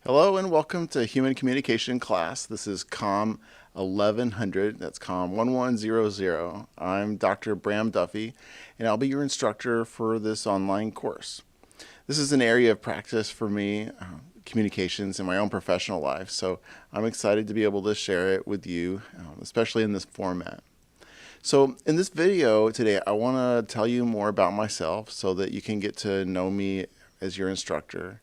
Hello and welcome to Human Communication class. This is COM 1100, that's COM 1100. I'm Dr. Bram Duffy, and I'll be your instructor for this online course. This is an area of practice for me, communications in my own professional life, so I'm excited to be able to share it with you, especially in this format. So in this video today, I want to tell you more about myself so that you can get to know me as your instructor.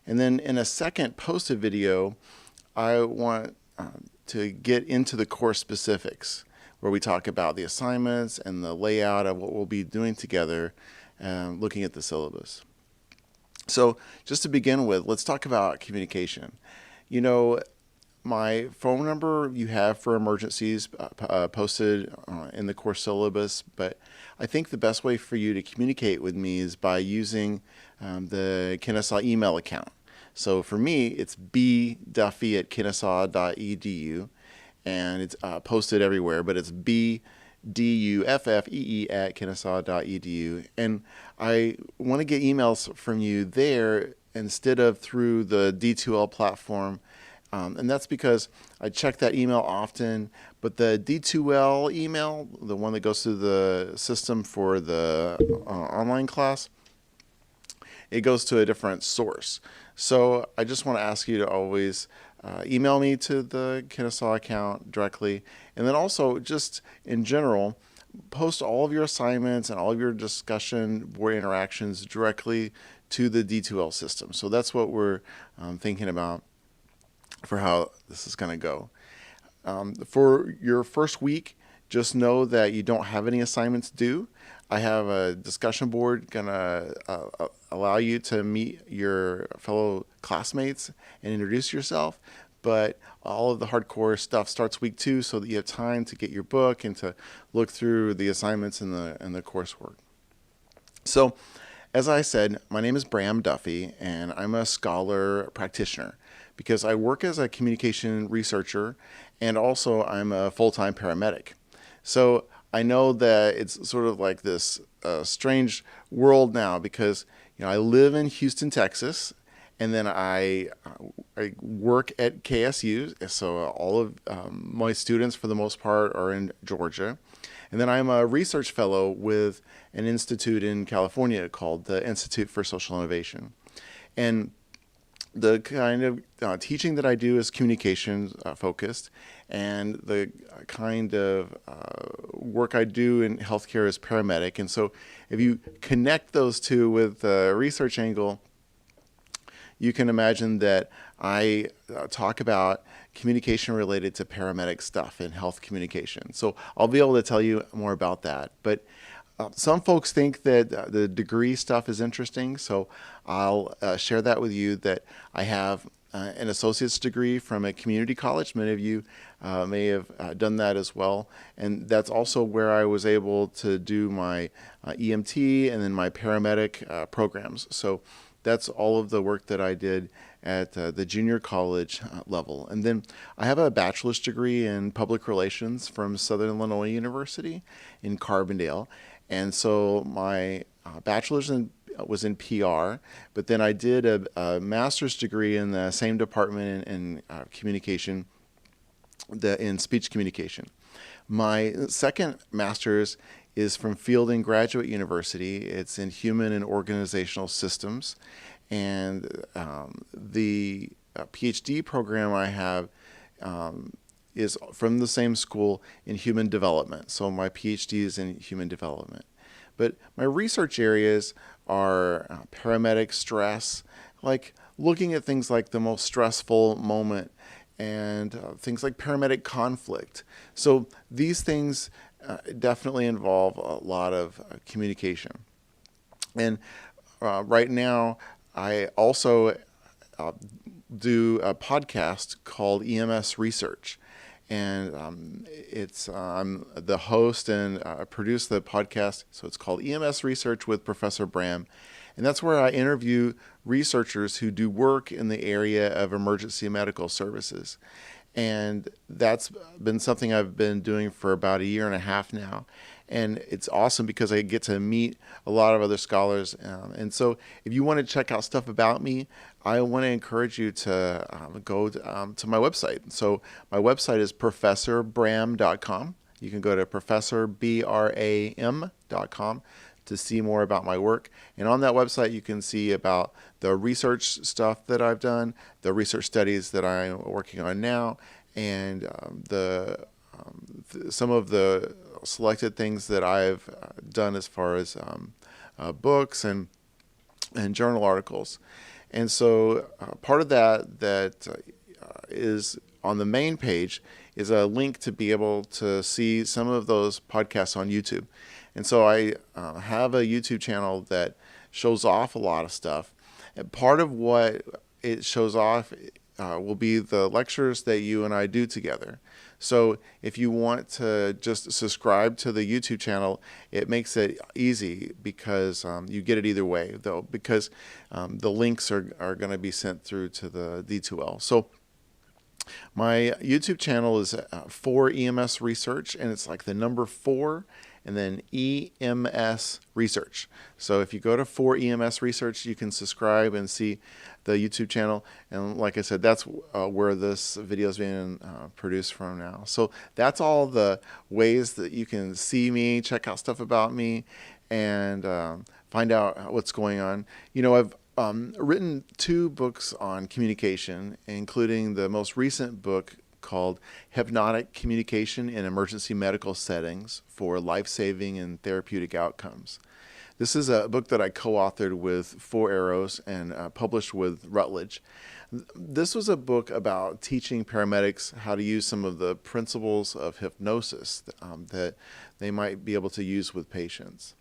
And then in a second posted video, I want to get into the course specifics where we talk about the assignments and the layout of what we'll be doing together, looking at the syllabus. So just to begin with, let's talk about communication. You know, my phone number you have for emergencies posted in the course syllabus, but I think the best way for you to communicate with me is by using the Kennesaw email account. So for me, it's bduffy@kennesaw.edu, and it's posted everywhere, but it's bduffee@kennesaw.edu. And I want to get emails from you there instead of through the D2L platform. And that's because I check that email often, but the D2L email, the one that goes through the system for the online class, it goes to a different source. So I just want to ask you to always email me to the Kennesaw account directly, and then also just in general, post all of your assignments and all of your discussion board interactions directly to the D2L system. So that's what we're thinking about for how this is going to go. For your first week, just know that you don't have any assignments due. I have a discussion board going to allow you to meet your fellow classmates and introduce yourself, but all of the hardcore stuff starts week 2 so that you have time to get your book and to look through the assignments and the coursework. So, as I said, my name is Bram Duffy, and I'm a scholar practitioner because I work as a communication researcher, and also I'm a full-time paramedic. So I know that it's sort of like this strange world now because I live in Houston, Texas, and then I work at KSU. So all of my students, for the most part, are in Georgia. And then I'm a research fellow with an institute in California called the Institute for Social Innovation. And the kind of teaching that I do is communication focused, and the kind of work I do in healthcare is paramedic. And so if you connect those two with the research angle, you can imagine that I talk about communication related to paramedic stuff in health communication. So I'll be able to tell you more about that. But some folks think that the degree stuff is interesting, so I'll share that with you that I have an associate's degree from a community college. Many of you may have done that as well, and that's also where I was able to do my EMT and then my paramedic programs. So that's all of the work that I did at the junior college level. And then I have a bachelor's degree in public relations from Southern Illinois University in Carbondale. And so my bachelor's was in PR, but then I did a master's degree in the same department in communication, in speech communication. My second master's is from Fielding Graduate University. It's in human and organizational systems. And the PhD program I have is from the same school in human development. So my PhD is in human development. But my research areas are paramedic stress, like looking at things like the most stressful moment, and things like paramedic conflict. So these things definitely involve a lot of communication. And right now, I also do a podcast called EMS Research. And I'm the host and produce the podcast. So it's called EMS Research with Professor Bram. And that's where I interview researchers who do work in the area of emergency medical services. And that's been something I've been doing for about a year and a half now. And it's awesome because I get to meet a lot of other scholars. And so if you want to check out stuff about me, I want to encourage you to go to my website. So my website is professorbram.com. You can go to professorbram.com to see more about my work. And on that website, you can see about the research stuff that I've done, the research studies that I'm working on now, and some of the selected things that I've done as far as books and journal articles. And so part of that is on the main page is a link to be able to see some of those podcasts on YouTube. And so I have a YouTube channel that shows off a lot of stuff. And part of what it shows off will be the lectures that you and I do together. So if you want to just subscribe to the YouTube channel, it makes it easy because you get it either way, though, because the links are going to be sent through to the D2L. So my YouTube channel is 4EMS Research, and it's like the number 4 and then EMS Research. So if you go to 4EMS Research, you can subscribe and see the YouTube channel. And like I said, that's where this video is being produced from now. So that's all the ways that you can see me, check out stuff about me, and find out what's going on. You know, I've written 2 books on communication, including the most recent book called Hypnotic Communication in Emergency Medical Settings for Life-Saving and Therapeutic Outcomes. This is a book that I co-authored with 4 Arrows and published with Routledge. This was a book about teaching paramedics how to use some of the principles of hypnosis that they might be able to use with patients.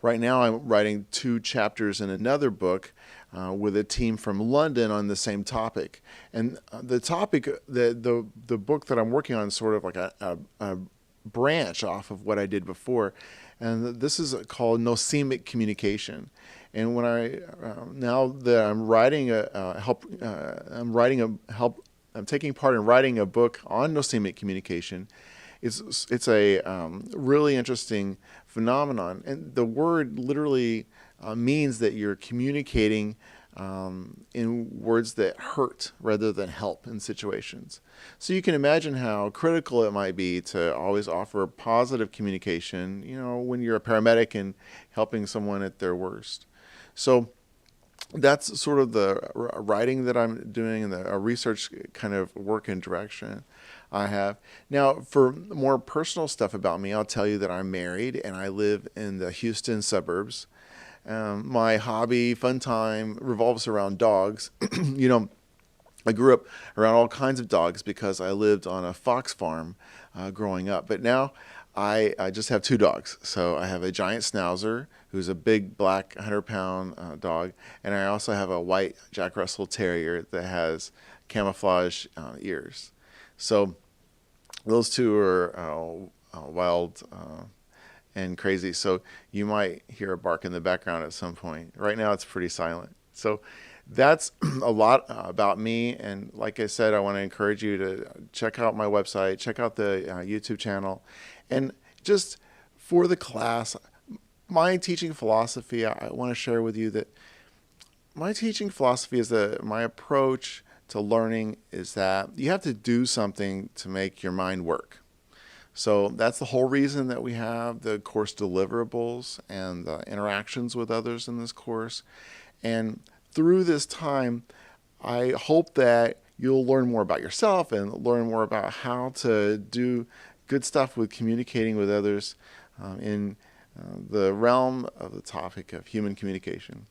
Right now, I'm writing 2 chapters in another book with a team from London on the same topic. And the topic, the book that I'm working on is sort of like a branch off of what I did before. And this is called nosemic communication. And when now that I'm writing I'm taking part in writing a book on nosemic communication. It's a really interesting phenomenon, and the word literally means that you're communicating in words that hurt rather than help in situations. So you can imagine how critical it might be to always offer positive communication, you know, when you're a paramedic and helping someone at their worst. So that's sort of the writing that I'm doing and the research kind of work and direction I have. Now, for more personal stuff about me, I'll tell you that I'm married and I live in the Houston suburbs. My hobby, fun time, revolves around dogs. You know, I grew up around all kinds of dogs because I lived on a fox farm growing up. But now I just have 2 dogs. So I have a giant schnauzer, who's a big black 100-pound dog, and I also have a white Jack Russell Terrier that has camouflage ears. So those 2 are wild and crazy. So you might hear a bark in the background at some point. Right now it's pretty silent. So that's a lot about me. And like I said, I want to encourage you to check out my website, check out the YouTube channel. And just for the class, my teaching philosophy, I want to share with you that my teaching philosophy is that my approach to learning is that you have to do something to make your mind work. So that's the whole reason that we have the course deliverables and the interactions with others in this course. And through this time, I hope that you'll learn more about yourself and learn more about how to do good stuff with communicating with others in the realm of the topic of human communication.